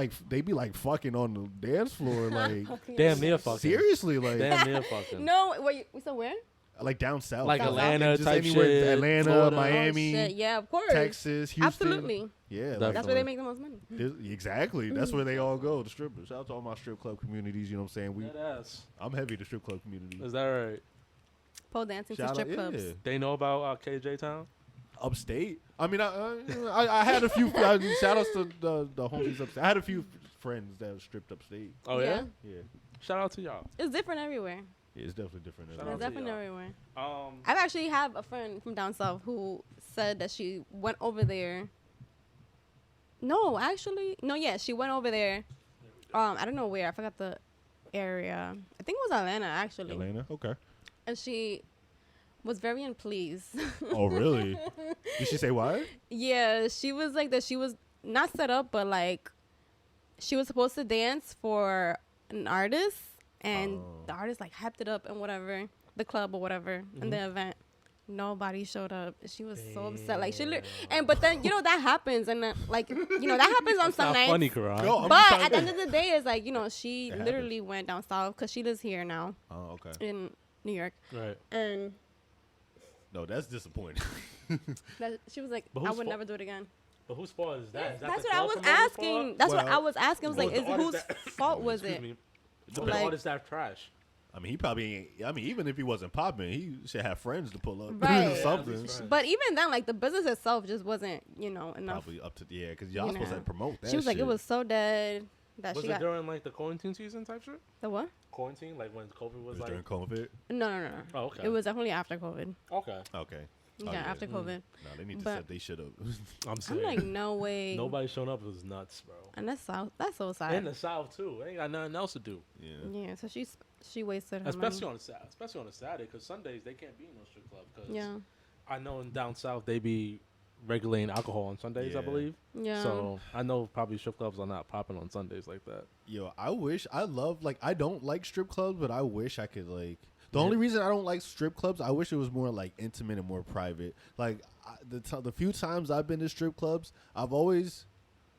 like fucking on the dance floor, like damn near fucking. seriously, like Damn near fucking. No, wait, we said where? like down south, Like Down Atlanta just type anywhere, shit. Atlanta, Florida. Miami, Oh, shit. Yeah, of course. Texas, Houston. Absolutely. Yeah, Definitely. That's where they make the most money. exactly. That's where they all go. The strippers. Shout out to all my strip club communities. You know what I'm saying? Dead ass. I'm heavy to strip club community. Is that right? Pole dancing to Shout strip out, clubs. yeah. They know about KJ Town? Upstate. I mean, I had a few. Shout outs to the homies upstate. I had a few friends that stripped upstate. Oh yeah. Yeah. Shout out to y'all. It's different everywhere. Yeah, it's definitely different. Shout It's out to definitely y'all. everywhere. Um, I actually have a friend from down south who said that she went over there. No, actually, no. Yeah, she went over there. I don't know where. I forgot the area. I think it was Atlanta actually. Atlanta. Okay. And she was very unpleased. Oh, really? Did she say why? Yeah, she was like that. She was not set up, but like she was supposed to dance for an artist, and the artist like hyped it up and whatever, the club or whatever, and the event. Nobody showed up. She was so upset. Like but then that happens, and like that happens on some not nights. funny, Karan. No, I'm But trying at the to- end of the day, it's like she It literally went down south because she lives here now Oh, okay. in New York, Right. and No, that's disappointing. that, she was like, But I who's would fa- never do it again. But whose fault is that? Is that That's the what I club was promoter's asking. fault? That's what I Well, was asking. I was well, like, the is artist whose that- fault was Excuse it? me. The The Like- artist that trash. I mean, he probably ain't. I mean, even if he wasn't popping, he should have friends to pull up Right. or Yeah, something. at least friends. But even then, like the business itself just wasn't, enough. Probably up to because y'all You supposed to know. promote that. She was like, it shit. was so dead that Was she it got during like the quarantine season type shit? the what? Quarantine, like when COVID was It was like. during COVID. No. Oh, okay. It was definitely after COVID. Okay. Okay. Yeah, Oh, yeah. after COVID. No, they need to But- set they should have. I'm I'm saying. like, no way. Nobody showing up was nuts, bro. And that's so sad. In the South too. They ain't got nothing else to do. Yeah. Yeah, so she wasted her Especially money. on a Saturday, because Sundays they can't be in no strip club. Cause Yeah, I know in down south they be regulating alcohol on Sundays, I Yeah. believe. yeah. So I know probably strip clubs are not popping on Sundays like that. Yo, I don't like strip clubs, but I wish I could like. The Yeah. only reason I don't like strip clubs, I wish it was more like intimate and more private. Like the few times I've been to strip clubs, I've always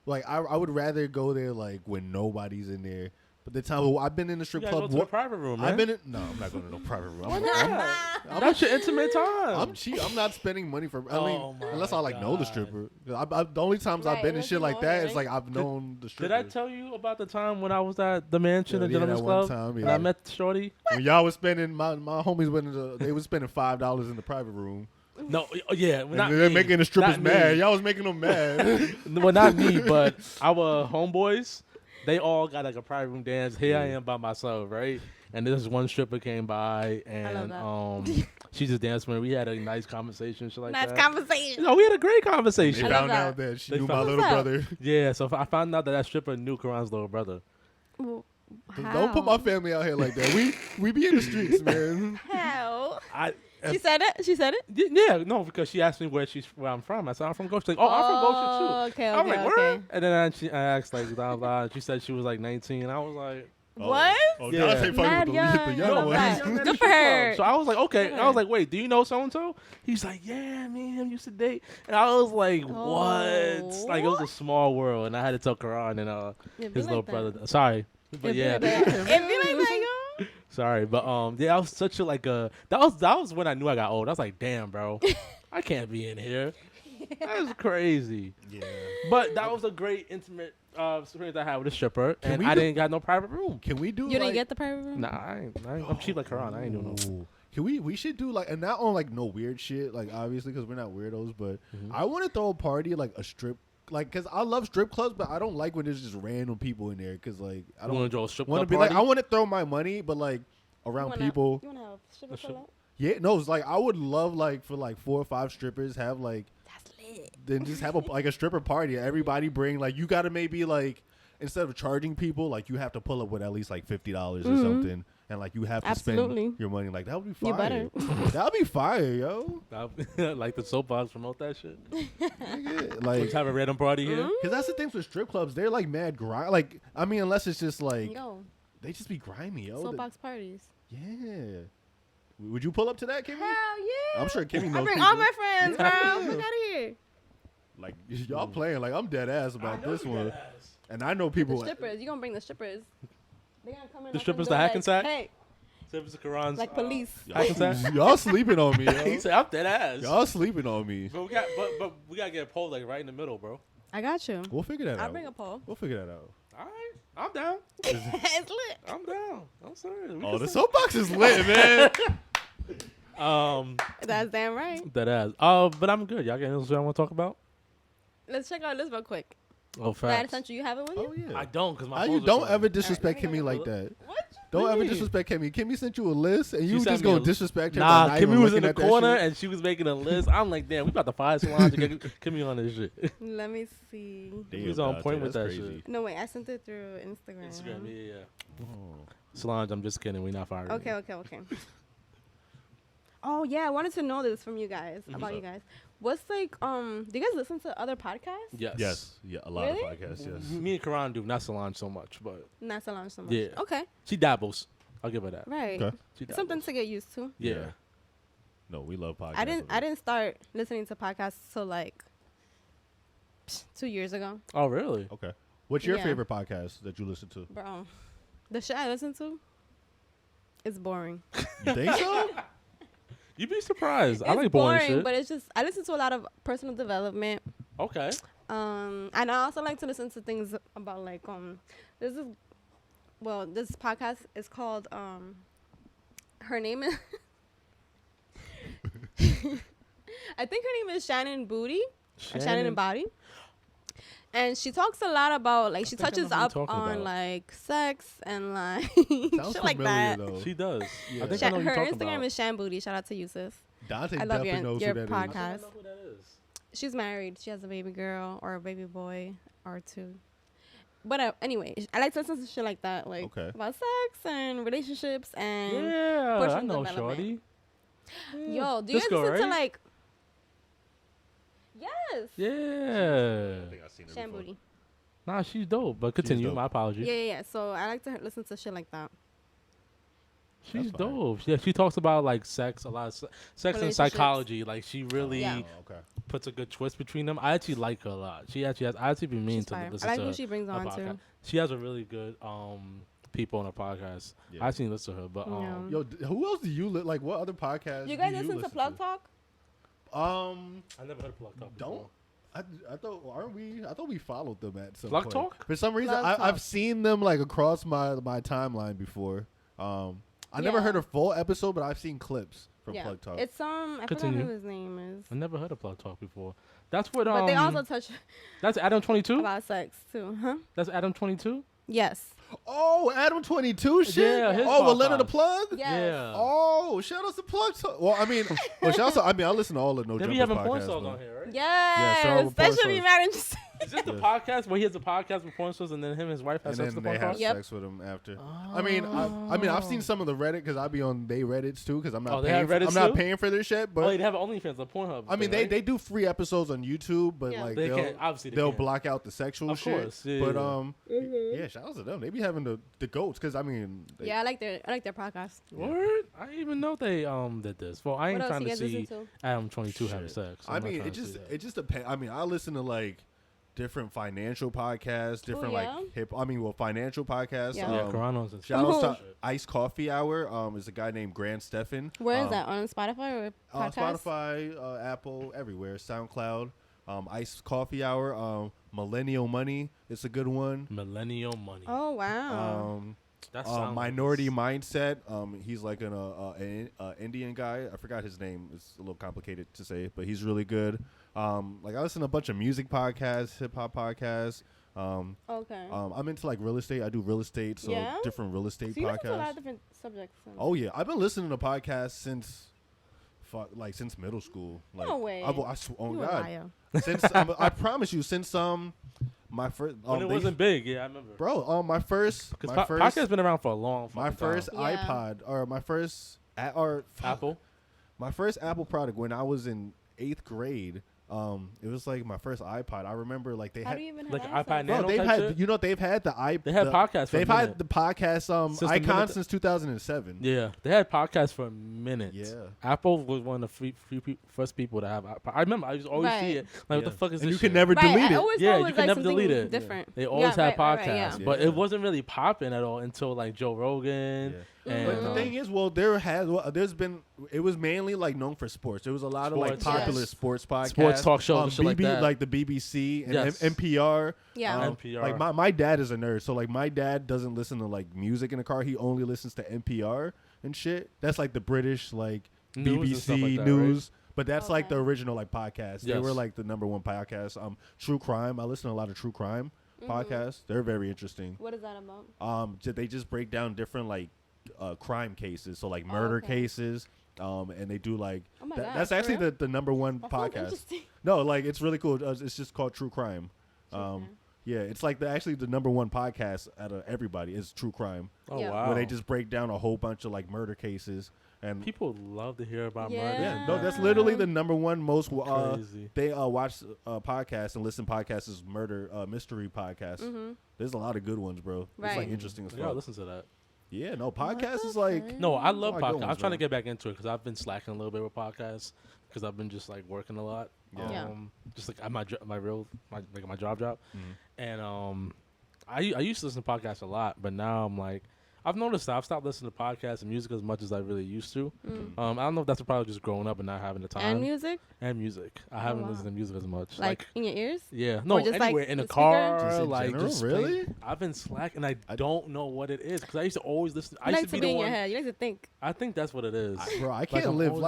like I would rather go there like when nobody's in there. But the time I've been in the You strip gotta club, go to the private room, man. I've been in, no, I'm not going to no private room. Why I'm, not? That's your intimate time. I'm cheap. I'm not spending money for. I mean, Oh my unless I like know the God. stripper. The only times I've Right, been in unless shit you like know that her, is like I've known the Did stripper. I tell you about the time when I was at the mansion Yeah, at yeah, Gentleman's that one Club time, and yeah. I met Shorty? When y'all was spending my homies they was spending $5 in the private room. No, yeah, And not they're me. making the strippers Not me. mad. Y'all was making them mad. Well, not me, but our homeboys. They all got like a private room dance. Here I Yeah. am by myself, right? And this one stripper came by, I love and She just danced with me. We had a nice conversation, shit like Nice that. conversation. No, we had a great They conversation. I love found that. out that she They knew my found- little What's up? brother. Yeah, so I found out that stripper knew Karan's little brother. Well, Don't put my family out here like that. We be in the streets, man. How? She said it? She said it? Yeah, no, because she asked me where I'm from. I said I'm from Goshen. She's like, I'm from Goshen too. Okay, I'm like, okay. where? And then I asked like, blah, blah. She said she was like 19. I was like, What? Oh, Yeah. Dante fucking Mad with young. the I young love ones. that. Good for her. So I was like, okay. Good. I was like, wait, do you know so and so? He's like, yeah, me and him used to date. And I was like, what? Like it was a small world, and I had to tell Karan and It be his like little that. brother. Sorry, but It be yeah. like that. It be like that, yo. Sorry, but yeah, I was such a like a that was when I knew I got old. I was like, damn, bro, I can't be in here. That's crazy. Yeah. But that was a great intimate experience I had with a stripper, Can and we I do- didn't got no private room. Can we do You like, didn't get the private room? Nah, I'm cheap like Karan. I ain't doing no. Ooh. Can we should do like, and not on like no weird shit, like obviously because we're not weirdos, but I want to throw a party like a strip, like because I love strip clubs, but I don't like when there's just random people in there because like I I want to don't do a strip want to club be party. like I want to throw my money, but like around people. You want to have stripper strip- pull up? Yeah, no, it's like I would love like for like 4 or 5 strippers have like That's lit. then just have a stripper party. Everybody bring like you got to maybe like instead of charging people like you have to pull up with at least like $50 or something, and like you have to Absolutely. spend your money. Like that would be You fire. better. That would be fire, yo. Like the Soapbox promote that shit. Nigga, like Let's have a random party here. because that's the thing with strip clubs. They're like mad grimy. Like I mean, unless it's just like Yo, they just be grimy, yo. soapbox parties. Yeah. Would you pull up to that, Kimmy? Hell yeah. I'm sure Kimmy knows. I bring people. all my friends, bro. Fuck out of here. Like y'all playing. Like I'm dead ass about this one. And I know people. The strippers. You gonna bring the strippers. They gonna come in. The up strippers, and the go Hackensack? like, hey, Except for Karan's. like police. Y'all sleeping on me, He yo. said, I'm dead ass. Y'all sleeping on me. But we gotta get a pole like right in the middle, bro. I got you. We'll figure that I'll out. bring a pole. We'll figure that out. All right, I'm down. It's lit. I'm down. I'm sorry. Oh, the soapbox is lit, man. That's damn right. That ass. But I'm good. Y'all got anything else y'all want to talk about? Let's check out this real quick. Oh, That facts. essential, you have it with you? Oh yeah. I don't, cause my How you phones are don't gone. ever disrespect Alright, let me Kimmy go. like that. What? Don't What do ever you mean? disrespect Kimmy. Kimmy sent you a list, and you She just sent me go a- disrespect her. by Nah, not even Kimmy was in looking the at that corner shit? and she was making a list. I'm like, damn, we about to fire Solange to get Kimmy on this shit. Let me see. Damn, He was on Dante, point with that's that crazy. shit. No, wait. I sent it through Instagram. Instagram, yeah. Oh. Solange, I'm just kidding. We not firing. Okay, you. okay. Oh, yeah. I wanted to know this from you guys, about you guys. What's like, do you guys listen to other podcasts? Yes. Yes. Yeah, a lot Really? of podcasts. Yes. Me and Karan do, not Solange so much, but Not so long, so much. Yeah. Okay. she dabbles. I'll give her that. Right. Okay. She dabbles. Something to get used to. Yeah. No, we love podcasts. I didn't start listening to podcasts till like 2 years ago. Oh, really? Okay. What's your Yeah. favorite podcast that you listen to? Bro, the shit I listen to is boring. You think so? You'd be surprised. I It's like boring shit. but it's just I listen to a lot of personal development. Okay. And I also like to listen to things about like this podcast is called her name is I think her name is Shannon Booty. Or Shannon and Body. And she talks a lot about like she think I touches know who you're up talking on about. like sex and like Sounds shit like familiar, that. though. She does. Yeah. I think I know what Her you're talking Instagram about. is Shan Booty. Shout out to you, sis. Dante I love definitely knows your who that podcast. is. I don't know who that is. She's married. She has a baby girl or a baby boy or two. But anyway, I like to listen to shit like that, like Okay. about sex and relationships and Yeah, I personal know, development. Shorty. Yo, do you guys Disco, listen to right? like? Yes. Yeah. I think I've seen her Shan before. Booty. Nah, she's dope. But continue. dope. My apologies. Yeah. So I like to listen to shit like that. She's That's fine. dope. Yeah, she talks about like sex, a lot of sex and Relationships. psychology. Like she really Yeah. Oh, okay. puts a good twist between them. I actually like her a lot. She actually has. I actually been meaning She's to fire. listen I like to who her, she brings her on podcast. too. She has a really good people on her podcast. Yeah. I actually listen to her, but Yeah. Yo, who else do you like? What other podcasts? You guys do listen to Plug Talk? I never heard of Plug Talk. Don't. I thought aren't we? I thought we followed them at some Plug point. Talk? For some reason, Plug I've Talk. seen them like across my timeline before. I never Yeah. heard a full episode, but I've seen clips from Yeah. Plug Talk. It's I forgot Continue. who his name is. I never heard of Plug Talk before. That's what. But they also touch That's Adam 22. about sex too, huh? That's Adam 22. Yes. Oh, Adam 22 shit. Yeah, his oh, well, Leonard the podcast. Plug. Yes. Yeah. Oh, shout out to Plug. Well, I mean, I listen to all the No They be Jumpers having porn podcasts. stars man. on here, right? Yes. porn That should be stars. mad interesting. Is this the podcast where he has a podcast with porn stars and then him and his wife have And sex then with they porn have stars? Yep. sex with him after. I mean, I've seen some of the Reddit because I be on they Reddits too because I'm not they paying. have Reddits I'm not too? paying for this shit, but Oh, they have OnlyFans, the Pornhub. I mean, thing, right? they do free episodes on YouTube, but Yeah. like They they'll can't- obviously they they'll can't. block out the sexual Of shit. course, yeah, but yeah. yeah, shout out to them. They be having the goats because I mean, they, Yeah, I like their podcast. Word? I didn't even know they did this. Well, I ain't What else trying you to guys see listen to? Adam 22 having Shit. sex. I I'm not mean, trying it to see just that. it just depends. I mean, I listen to like different financial podcasts, different yeah? like hip. I mean, well, financial podcasts. Yeah. Yeah, Carano's and Shout outs Ooh. to Iced Coffee Hour. Is a guy named Grant Steffen. Where is that? On Spotify or podcast? Spotify, Apple, everywhere. SoundCloud. Iced Coffee Hour. Millennial Money. It's a good one. Millennial Money. Oh wow. That's Minority Mindset. He's like an Indian guy. I forgot his name. It's a little complicated to say, but he's really good. Like I listen to a bunch of music podcasts, hip hop podcasts. Okay. I'm into like real estate. I do real estate, so Yeah? different real estate So you listen to a lot podcasts. of different subjects. Oh yeah, I've been listening to podcasts since middle school. Like, No way. Oh You a God. liar. Since I promise you, since my first when it wasn't big, yeah, I remember. bro. My first Podcast's been around for a long my fucking first time. Yeah. iPod or my first Apple. my first Apple product when I was in 8th grade. It was like my first iPod. I remember like they How had do you even Like have iPod access? Nano bro, they've type had shit? they've had the They had podcasts for a They've had minute. the podcast Since the icon minute- since 2007. Yeah, they had podcasts for a minute. Yeah. Apple was one of the first people to have iPod. I remember I used to always see Right. it. Like, what Yeah. the fuck is And this you can shit? never Right, delete I it. always Yeah, thought it you was can like never delete something it. different. They always had right, podcasts, yeah. but Yeah. it wasn't really popping at all until like Joe Rogan. Yeah. And But the thing is, there's been, it was mainly like known for sports. There was a lot of like Sports, popular yes. sports podcasts, Sports talk shows and shit like that. like the BBC and Yes. NPR. Yeah. NPR. Like my dad is a nerd, so like my dad doesn't listen to like music in the car. He only listens to NPR and shit. That's like the British like News and stuff BBC like that, news. But that's like the Okay. original like podcast. They Yes. were like the #1 podcast. True crime. I listen to a lot of true crime Mm-hmm. podcasts. They're very interesting. What is that about? They just break down different like crime cases, so like murder okay. cases, and they do like Oh my that, God, that's for actually real? the #1 That sounds podcast. interesting. No, like it's really cool. It's just called True Crime. crime. Yeah, it's like actually the #1 podcast out of everybody is True Crime, oh Yeah. wow, where they just break down a whole bunch of like murder cases. And people love to hear about Yeah. murder. yeah, no, that's literally the #1 most Crazy. they watch podcasts and listen podcasts is murder mystery podcasts. Mm-hmm. There's a lot of good ones, bro. It's Right. like interesting as Yeah, fuck. listen to that. Yeah, no, What podcast the is like fuck? No, I love Oh, I go podcasts. I'm ones, trying to bro. get back into it because I've been slacking a little bit with podcasts because I've been just like working a lot. Yeah. Yeah. Just like at my job, Mhm. and I used to listen to podcasts a lot, but now I'm like. I've noticed that I've stopped listening to podcasts and music as much as I really used to. Mm. I don't know if that's probably just growing up and not having the time. And music? And music. I haven't wow. listened to music as much. Like in your ears? yeah, no, just, like, anywhere in the the car, Just in like general? just Really? I've been slacking. I don't know what it is because I used to always listen. I You used like to to be be the in your one. head. You like to think. I think that's what it is. Bro, I Like, can't I'm live always-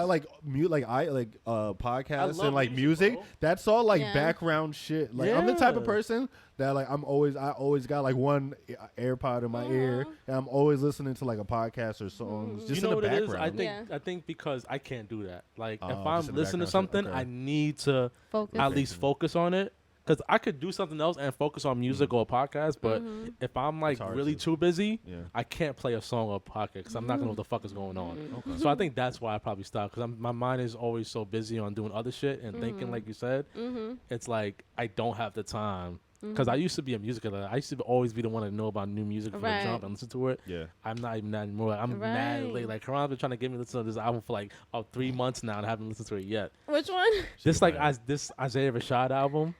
podcasts love and like music, music. bro. That's all like Yeah. background shit. Like I'm the type of Yeah. person that like I always got like one AirPod in my ear, Mhm. and I'm always listening to like a podcast or songs Mhm. just you know in the what it is? background. I think because I can't do that. Like Oh, if just I'm in the listening to background shit, something, okay. I need to Focus. at least focus on it. Because I could do something else and focus on music or a podcast, but Mhm. if I'm like It's hard really to. too busy, Yeah. I can't play a song or a podcast because I'm not gonna know what the fuck is going on. Okay. So I think that's why I probably stopped because my mind is always so busy on doing other shit and thinking, Mhm. like you said, Mm-hmm. it's like I don't have the time. Because I used to be a music editor. I used to always be the one to know about new music from Right. the jump and listen to it. Yeah. I'm not even that anymore. I'm mad Right. late. Like Karan's been trying to get me to listen to this album for like 3 months now, and I haven't listened to it yet. Which one? This like Right. this Isaiah Rashad album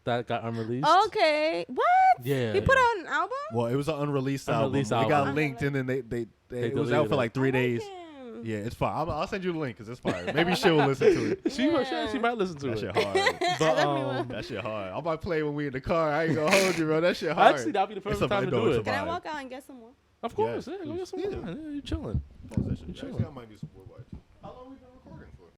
that got unreleased. Okay. What? Yeah, He put out an album? Well, it was an unreleased Unreleased album. It got album. linked and then they it was deleted out for it. like 3 I like days. him. Yeah, it's fine. I'll send you the link because it's fire. Maybe she'll listen to it. she Yeah. might listen to That it. shit hard. But definitely will. That shit hard. I might play when we in the car. I ain't gonna hold you, bro. That shit hard. actually that'd be the perfect It's a time to vibe, do it's a it. vibe. Can I walk out and get some more? Of course, Yeah, yeah, go get some yeah. wine. Yeah, you chilling. Pause that shit. You chilling. Actually, I might do some wood white.